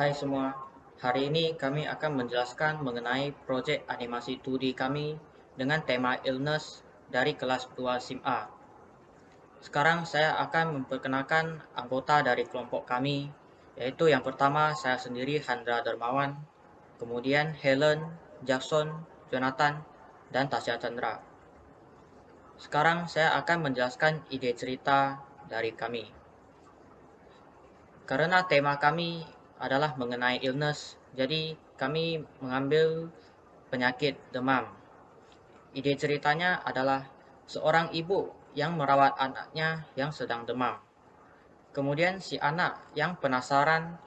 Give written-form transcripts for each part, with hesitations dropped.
Hai semua, hari ini kami akan menjelaskan mengenai projek animasi 2D kami dengan tema Illness dari kelas 2 SIM A. Sekarang saya akan memperkenalkan anggota dari kelompok kami, yaitu yang pertama saya sendiri Handra Dermawan, kemudian Helen, Jackson, Jonathan, dan Tasya Chandra. Sekarang saya akan menjelaskan ide cerita dari kami. Karena tema kami adalah mengenai illness, jadi kami mengambil penyakit demam. Ide ceritanya adalah seorang ibu yang merawat anaknya yang sedang demam. Kemudian si anak yang penasaran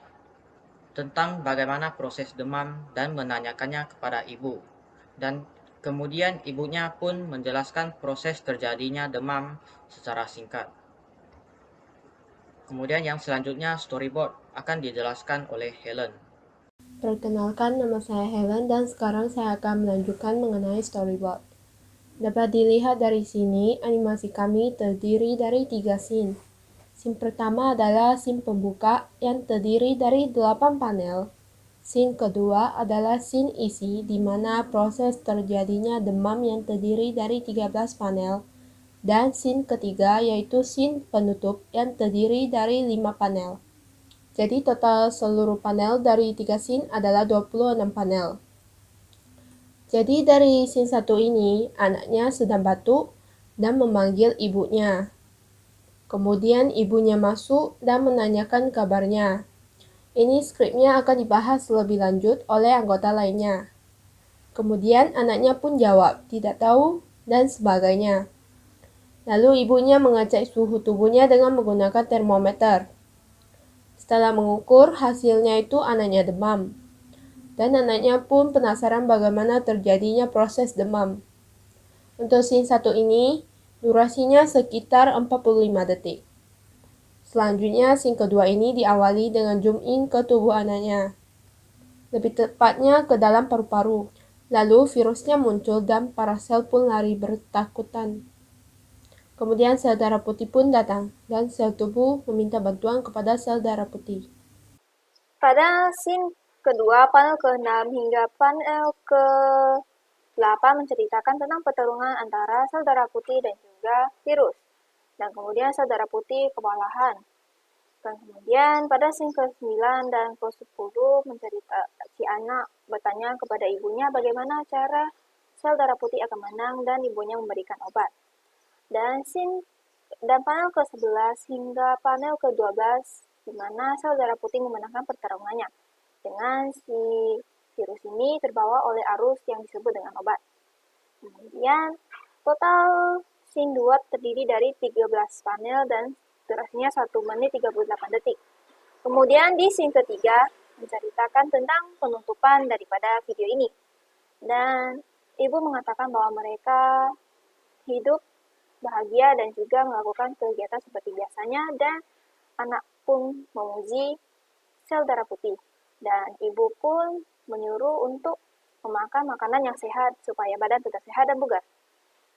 tentang bagaimana proses demam dan menanyakannya kepada ibu. Dan kemudian ibunya pun menjelaskan proses terjadinya demam secara singkat. Kemudian yang selanjutnya storyboard akan dijelaskan oleh Helen. Perkenalkan, nama saya Helen dan sekarang saya akan melanjutkan mengenai storyboard. Dapat dilihat dari sini, animasi kami terdiri dari 3 scene. Scene pertama adalah scene pembuka yang terdiri dari 8 panel. Scene kedua adalah scene isi di mana proses terjadinya demam yang terdiri dari 13 panel. Dan scene ketiga yaitu scene penutup yang terdiri dari 5 panel. Jadi total seluruh panel dari 3 scene adalah 26 panel. Jadi dari scene 1 ini, anaknya sedang batuk dan memanggil ibunya. Kemudian ibunya masuk dan menanyakan kabarnya. Ini skripnya akan dibahas lebih lanjut oleh anggota lainnya. Kemudian anaknya pun jawab, tidak tahu, dan sebagainya. Lalu ibunya mengecek suhu tubuhnya dengan menggunakan termometer. Setelah mengukur, hasilnya itu anaknya demam. Dan anaknya pun penasaran bagaimana terjadinya proses demam. Untuk scene 1 ini, durasinya sekitar 45 detik. Selanjutnya, scene kedua ini diawali dengan zoom in ke tubuh anaknya. Lebih tepatnya ke dalam paru-paru. Lalu virusnya muncul dan para sel pun lari bertakutan. Kemudian sel darah putih pun datang, dan sel tubuh meminta bantuan kepada sel darah putih. Pada scene kedua, panel ke-6 hingga panel ke-8 menceritakan tentang pertarungan antara sel darah putih dan juga virus. Dan kemudian sel darah putih kewalahan. Dan kemudian pada scene ke-9 dan ke-10 si anak bertanya kepada ibunya bagaimana cara sel darah putih akan menang dan ibunya memberikan obat. Dan panel ke-11 hingga panel ke-12 di mana sel darah putih memenangkan pertarungannya dengan si virus ini terbawa oleh arus yang disebut dengan obat. Kemudian total scene 2 terdiri dari 13 panel dan durasinya 1 menit 38 detik. Kemudian di scene ketiga menceritakan tentang penutupan daripada video ini. Dan ibu mengatakan bahwa mereka hidup bahagia dan juga melakukan kegiatan seperti biasanya, dan anak pun memuji sel darah putih. Dan ibu pun menyuruh untuk memakan makanan yang sehat supaya badan tetap sehat dan bugar.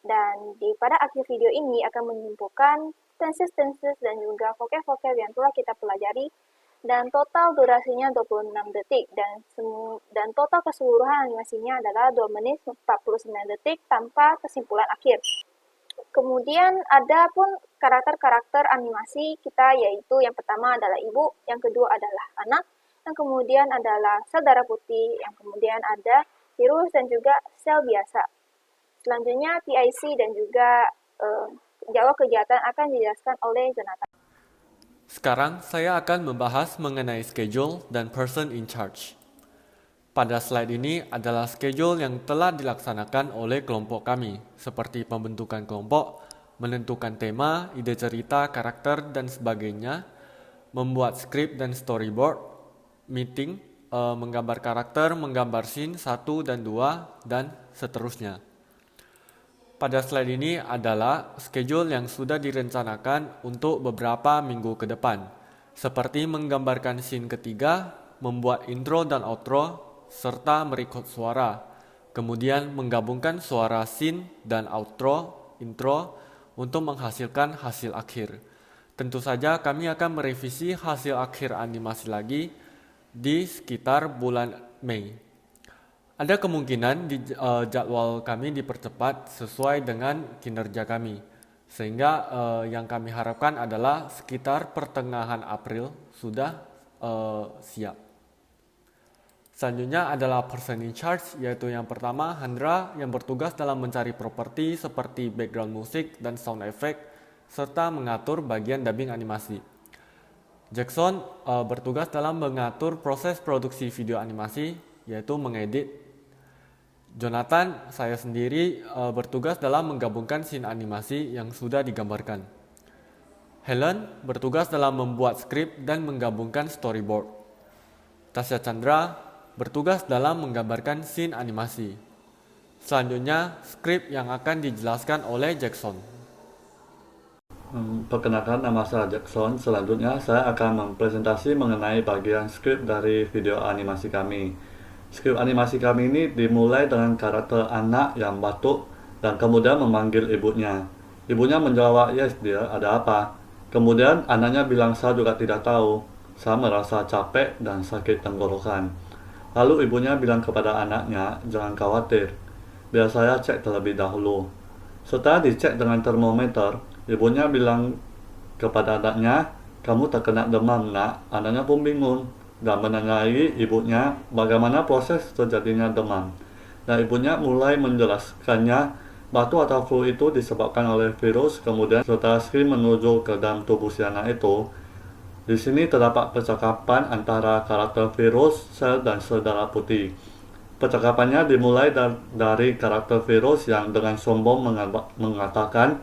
Dan pada akhir video ini akan menyimpulkan tenses-tenses dan juga vocab-vocab yang telah kita pelajari, dan total durasinya 26 detik dan total keseluruhan animasinya adalah 2 menit 49 detik tanpa kesimpulan akhir. Kemudian ada pun karakter-karakter animasi kita, yaitu yang pertama adalah ibu, yang kedua adalah anak, yang kemudian adalah sel darah putih, yang kemudian ada virus dan juga sel biasa. Selanjutnya PIC dan juga jadwal kegiatan akan dijelaskan oleh Jonathan. Sekarang saya akan membahas mengenai schedule dan person in charge. Pada slide ini adalah schedule yang telah dilaksanakan oleh kelompok kami, seperti pembentukan kelompok, menentukan tema, ide cerita, karakter, dan sebagainya, membuat skrip dan storyboard, meeting, menggambar karakter, menggambar scene 1 dan 2, dan seterusnya. Pada slide ini adalah schedule yang sudah direncanakan untuk beberapa minggu ke depan, seperti menggambarkan scene ketiga, membuat intro dan outro, serta merecord suara, kemudian menggabungkan suara scene dan intro untuk menghasilkan hasil akhir. Tentu saja kami akan merevisi hasil akhir animasi lagi di sekitar bulan Mei. Ada kemungkinan jadwal kami dipercepat sesuai dengan kinerja kami, sehingga yang kami harapkan adalah sekitar pertengahan April sudah siap. Selanjutnya adalah person in charge, yaitu yang pertama Handra yang bertugas dalam mencari properti seperti background musik dan sound effect, serta mengatur bagian dubbing animasi. Jackson bertugas dalam mengatur proses produksi video animasi, yaitu mengedit. Jonathan, saya sendiri, bertugas dalam menggabungkan scene animasi yang sudah digambarkan. Helen bertugas dalam membuat skrip dan menggabungkan storyboard. Tasya Chandra bertugas dalam menggambarkan scene animasi. Selanjutnya, skrip yang akan dijelaskan oleh Jackson. Perkenalkan, nama saya Jackson. Selanjutnya, saya akan mempresentasi mengenai bagian skrip dari video animasi kami. Skrip animasi kami ini dimulai dengan karakter anak yang batuk dan kemudian memanggil ibunya. Ibunya menjawab, "Yes, dear, ada apa?" Kemudian anaknya bilang, "Saya juga tidak tahu. Saya merasa capek dan sakit tenggorokan." Lalu ibunya bilang kepada anaknya, "Jangan khawatir, biar saya cek terlebih dahulu." Setelah dicek dengan termometer, ibunya bilang kepada anaknya, "Kamu terkena demam, nak." Anaknya pun bingung dan menanyai ibunya bagaimana proses terjadinya demam. Dan ibunya mulai menjelaskannya, batuk atau flu itu disebabkan oleh virus. Kemudian setelah screen menuju ke dalam tubuh si anak itu, di sini terdapat percakapan antara karakter virus, sel, dan sel darah putih. Percakapannya dimulai dari karakter virus yang dengan sombong mengatakan,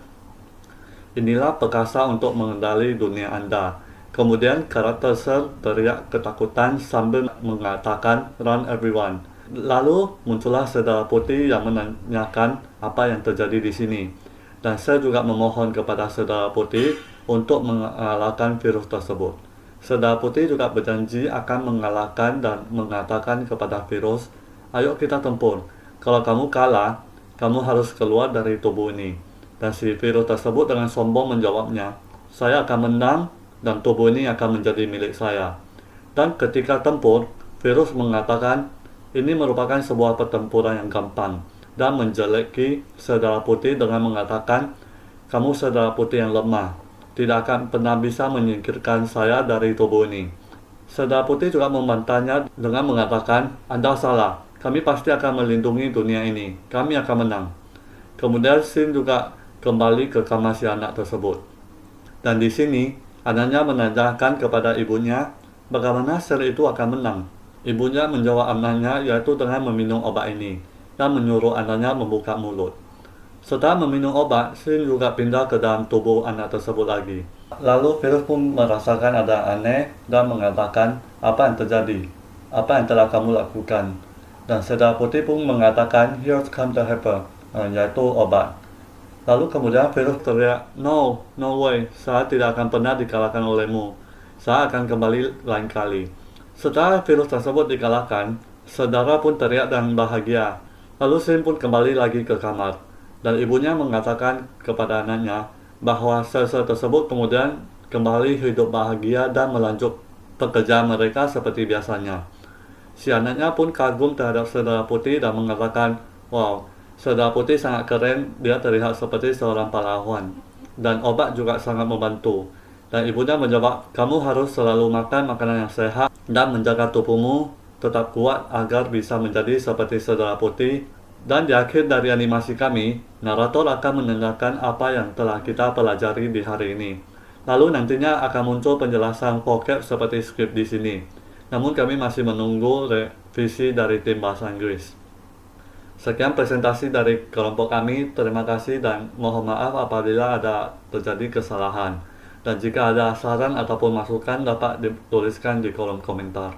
"Inilah perkasa untuk mengendali dunia Anda." Kemudian karakter sel teriak ketakutan sambil mengatakan, "Run everyone." Lalu muncullah sel darah putih yang menanyakan apa yang terjadi di sini. Dan sel juga memohon kepada sel darah putih untuk mengalahkan virus tersebut. Sel darah putih juga berjanji akan mengalahkan dan mengatakan kepada virus, "Ayo kita tempur. Kalau kamu kalah, kamu harus keluar dari tubuh ini." Dan si virus tersebut dengan sombong menjawabnya, "Saya akan menang dan tubuh ini akan menjadi milik saya." Dan ketika tempur, virus mengatakan ini merupakan sebuah pertempuran yang gampang dan menjeleki sel darah putih dengan mengatakan, "Kamu sel darah putih yang lemah, tidak akan pernah bisa menyingkirkan saya dari tubuh ini." Sel darah putih juga membantahnya dengan mengatakan, "Anda salah, kami pasti akan melindungi dunia ini, kami akan menang." Kemudian Sin juga kembali ke kamar si anak tersebut. Dan di sini, anaknya menanyakan kepada ibunya, bagaimana sel itu akan menang. Ibunya menjawab anaknya yaitu dengan meminum obat ini, dan menyuruh anaknya membuka mulut. Setelah meminum obat, Sin juga pindah ke dalam tubuh anak tersebut lagi. Lalu virus pun merasakan ada aneh dan mengatakan, "Apa yang terjadi? Apa yang telah kamu lakukan?" Dan sel darah putih pun mengatakan, "Here's come the helper," yaitu obat. Lalu kemudian virus teriak, no way, saya tidak akan pernah dikalahkan olehmu. Saya akan kembali lain kali." Setelah virus tersebut dikalahkan, saudara pun teriak dan bahagia. Lalu Sin pun kembali lagi ke kamar. Dan ibunya mengatakan kepada anaknya bahwa sel-sel tersebut kemudian kembali hidup bahagia dan melanjut pekerjaan mereka seperti biasanya. Si anaknya pun kagum terhadap saudara putih dan mengatakan, "Wow, saudara putih sangat keren, dia terlihat seperti seorang pahlawan. Dan obat juga sangat membantu." Dan ibunya menjawab, "Kamu harus selalu makan makanan yang sehat dan menjaga tubuhmu tetap kuat agar bisa menjadi seperti saudara putih." Dan di akhir dari animasi kami, narator akan menanyakan apa yang telah kita pelajari di hari ini. Lalu nantinya akan muncul penjelasan vocab seperti skrip di sini. Namun kami masih menunggu revisi dari tim bahasa Inggris. Sekian presentasi dari kelompok kami. Terima kasih dan mohon maaf apabila ada terjadi kesalahan. Dan jika ada saran ataupun masukan dapat dituliskan di kolom komentar.